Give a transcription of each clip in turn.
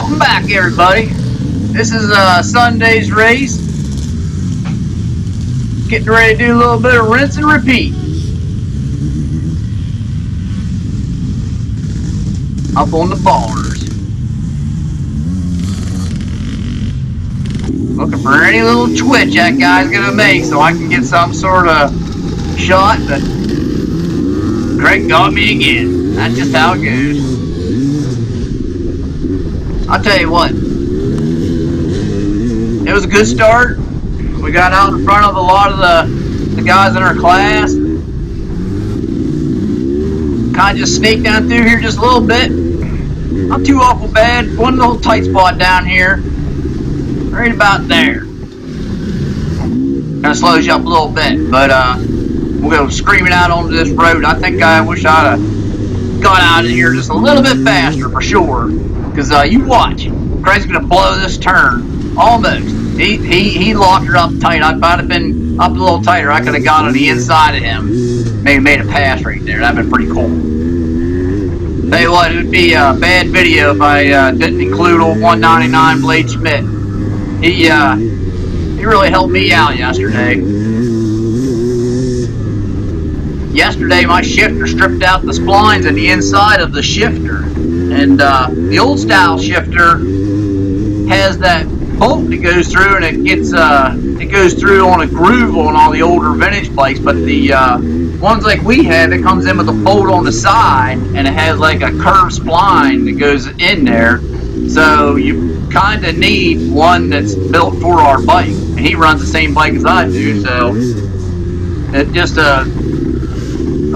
Welcome back, everybody. This is Sunday's race. Getting ready to do a little bit of rinse and repeat. Up on the bars. Looking for any little twitch that guy's gonna make so I can get some sort of shot, but Craig got me again. That's just how it goes. I'll tell you what, it was a good start. We got out in front of a lot of the guys in our class. Kind of just sneaked down through here just a little bit. Not too awful bad. One little tight spot down here. Right about there. Kind of slows you up a little bit, but we'll go screaming out onto this road. I think I wish I'd have got out of here just a little bit faster for sure. Because you watch, Craig's gonna blow this turn almost. He locked her up tight. If I'd have been up a little tighter, I could have got on the inside of him. Maybe made a pass right there. That'd been pretty cool. Tell you what, it would be a bad video if I didn't include old 199 Blade Schmidt. He really helped me out yesterday. Yesterday, my shifter stripped out the splines and the inside of the shifter. And the old style shifter has that bolt that goes through, and it goes through on a groove on all the older vintage bikes. But the ones like we have, it comes in with a bolt on the side, and it has like a curved spline that goes in there. So you kind of need one that's built for our bike. And he runs the same bike as I do, so it just a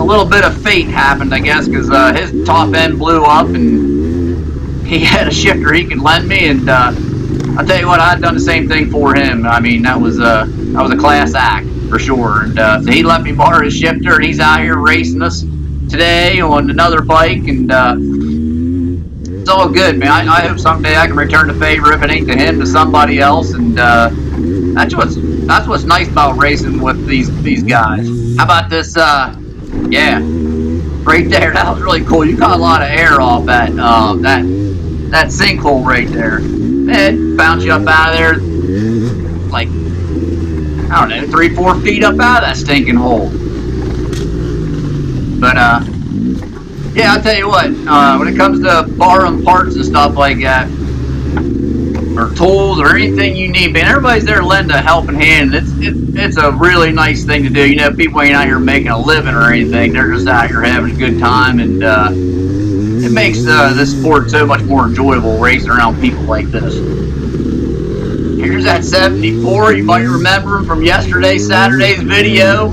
little bit of fate happened, I guess, because his top end blew up, and he had a shifter he could lend me, and I'll tell you what, I'd done the same thing for him. I mean, that was a class act for sure. And so he let me borrow his shifter, and he's out here racing us today on another bike, and it's all good, man. I hope someday I can return the favor, if it ain't to him, to somebody else, and that's what's nice about racing with these guys. How about this? Yeah, right there. That was really cool. You caught a lot of air off that sinkhole right there. It bounced you up out of there, like, I don't know, 3-4 feet up out of that stinking hole. But yeah, I'll tell you what. When it comes to borrowing parts and stuff like that, or tools or anything you need, man, everybody's there to lend a helping hand. It's a really nice thing to do. You know, people ain't out here making a living or anything. They're just out here having a good time, and it makes this sport so much more enjoyable, racing around people like this. Here's that 74. You might remember him from Saturday's video.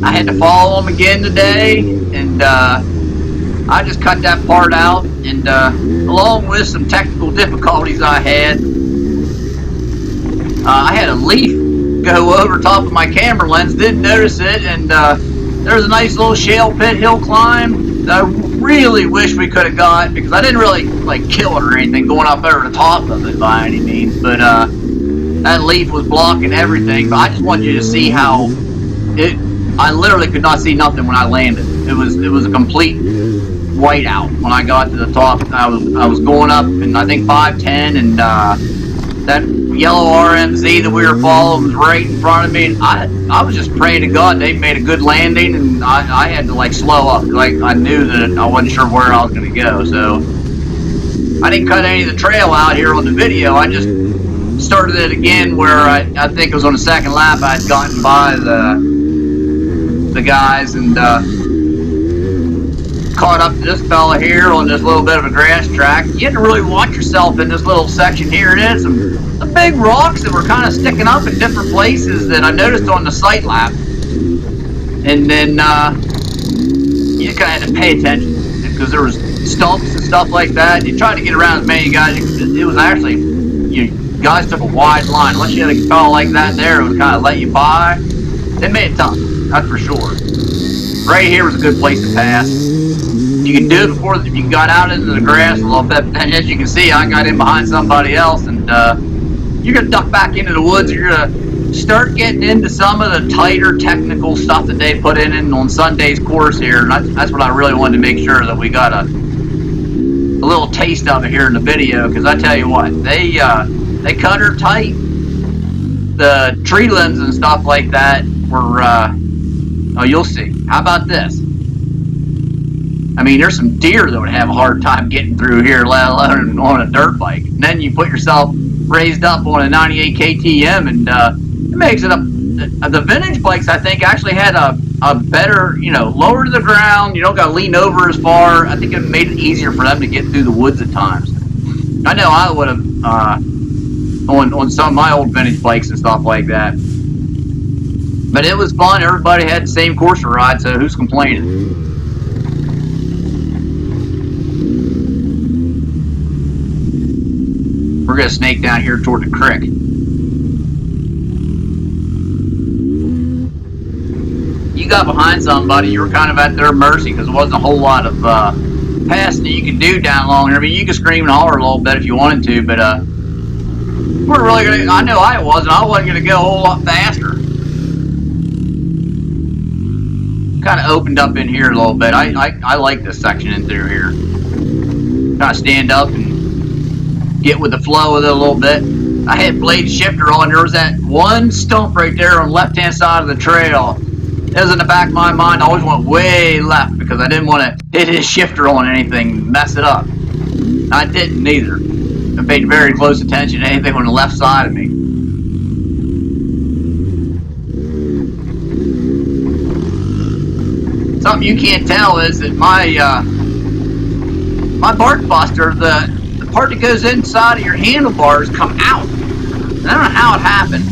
I had to follow him again today, and I just cut that part out, and along with some technical difficulties I had a leaf go over top of my camera lens, didn't notice it, and there's a nice little shale pit hill climb that I really wish we could have got, because I didn't really like kill it or anything going up over the top of it by any means, but that leaf was blocking everything. But I just wanted you to see how I literally could not see nothing when I landed. It was a complete whiteout when I got to the top. I was going up, and I think 510, and that yellow RMZ that we were following was right in front of me. And I was just praying to God they made a good landing, and I had to like slow up. Like, I knew that I wasn't sure where I was going to go, so I didn't cut any of the trail out here on the video. I just started it again where I think it was on the second lap. I'd gotten by the guys, and caught up to this fella here on this little bit of a grass track. You had to really watch yourself in this little section here. It is some big rocks that were kind of sticking up in different places that I noticed on the sight lap. And then you just kind of had to pay attention, because there was stumps and stuff like that. You tried to get around as many guys. It was actually, you guys took a wide line. Unless you had a fellow like that there, it would kind of let you by. It made it tough, that's for sure. Right here was a good place to pass. You can do it before you got out into the grass a little bit, and as you can see, I got in behind somebody else, and you're going to duck back into the woods. You're going to start getting into some of the tighter technical stuff that they put in on Sunday's course here, and that's what I really wanted to make sure that we got a little taste of it here in the video, because I tell you what, they cut her tight. The tree limbs and stuff like that were, oh, you'll see. How about this? I mean, there's some deer that would have a hard time getting through here, let alone on a dirt bike. And then you put yourself raised up on a 98 KTM, and it makes it the vintage bikes, I think, actually had a better, you know, lower to the ground. You don't got to lean over as far. I think it made it easier for them to get through the woods at times. I know I would have on some of my old vintage bikes and stuff like that. But it was fun. Everybody had the same course to ride, so who's complaining? We're going to snake down here toward the creek. You got behind somebody, you were kind of at their mercy, because there wasn't a whole lot of passing that you could do down along here. I mean, you could scream and holler a little bit if you wanted to, but we're really going to, I know I wasn't going to go a whole lot faster. Kind of opened up in here a little bit. I like this section in through here. Kind of stand up and get with the flow of it a little bit. I had blade shifter on. There was that one stump right there on the left-hand side of the trail. It was in the back of my mind. I always went way left because I didn't want to hit his shifter on anything and mess it up. I didn't either. I paid very close attention to anything on the left side of me. Something you can't tell is that my bark buster, the part that goes inside of your handlebars, come out. I don't know how it happened.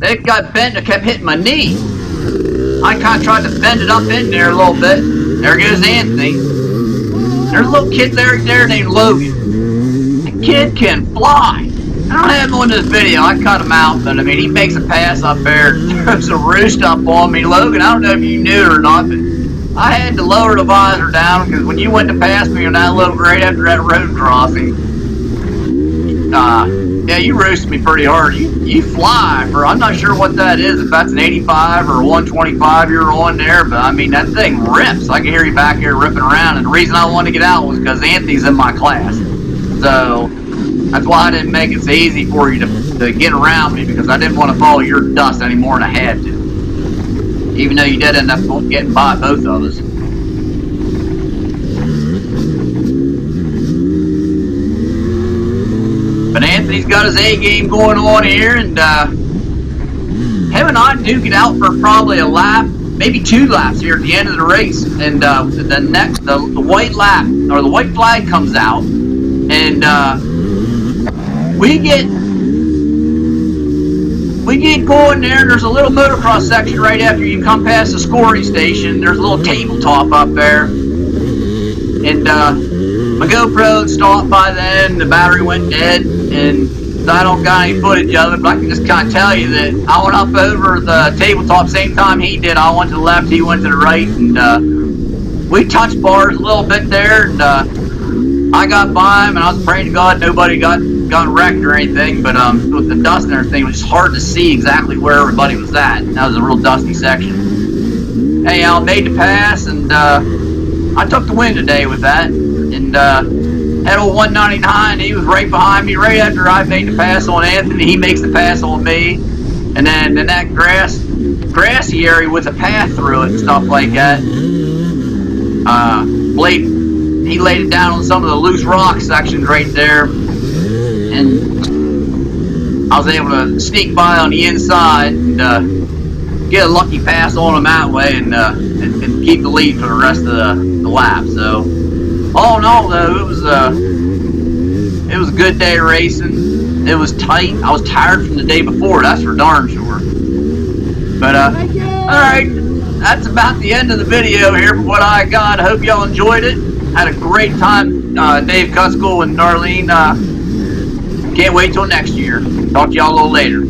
It got bent and it kept hitting my knee. I kind of tried to bend it up in there a little bit. There goes Anthony. There's a little kid there named Logan. The kid can fly. I don't have him on this video. I cut him out, but I mean, he makes a pass up there. There's a roost up on me. Logan, I don't know if you knew it or not, but I had to lower the visor down because when you went to pass me on that little grade after that road crossing, yeah, you roasted me pretty hard. You fly for, I'm not sure what that is, if that's an 85 or a 125 you're on there, but I mean, that thing rips. I can hear you back here ripping around, and the reason I wanted to get out was because Anthony's in my class. So, that's why I didn't make it so easy for you to get around me, because I didn't want to follow your dust any more than I had to. Even though you did end up getting by both of us. But Anthony's got his A game going on here, and him and I do get out for probably a lap, maybe 2 laps here at the end of the race. And the white lap, or the white flag comes out, and we get going there. There's a little motocross section right after you come past the scoring station. There's a little tabletop up there, and my GoPro stopped by then. The battery went dead, and I don't got any footage of it, but I can just kind of tell you that I went up over the tabletop same time he did. I went to the left, he went to the right, and we touched bars a little bit there, and I got by him, and I was praying to God nobody got wrecked or anything, but with the dust and everything, it was just hard to see exactly where everybody was at. That was a real dusty section. Anyhow, I made the pass, and I took the win today with that, and had old 199, he was right behind me right after I made the pass on Anthony. He makes the pass on me, and then in that grassy area with a path through it and stuff like that, he laid it down on some of the loose rock sections right there, and I was able to sneak by on the inside and get a lucky pass on him that way, and keep the lead for the rest of the lap. So all in all, though, it was a good day racing. It was tight. I was tired from the day before, that's for darn sure. But alright, that's about the end of the video here for what I got. I hope y'all enjoyed it. Had a great time, Dave Cuskill and Darlene. Can't wait till next year. Talk to y'all a little later.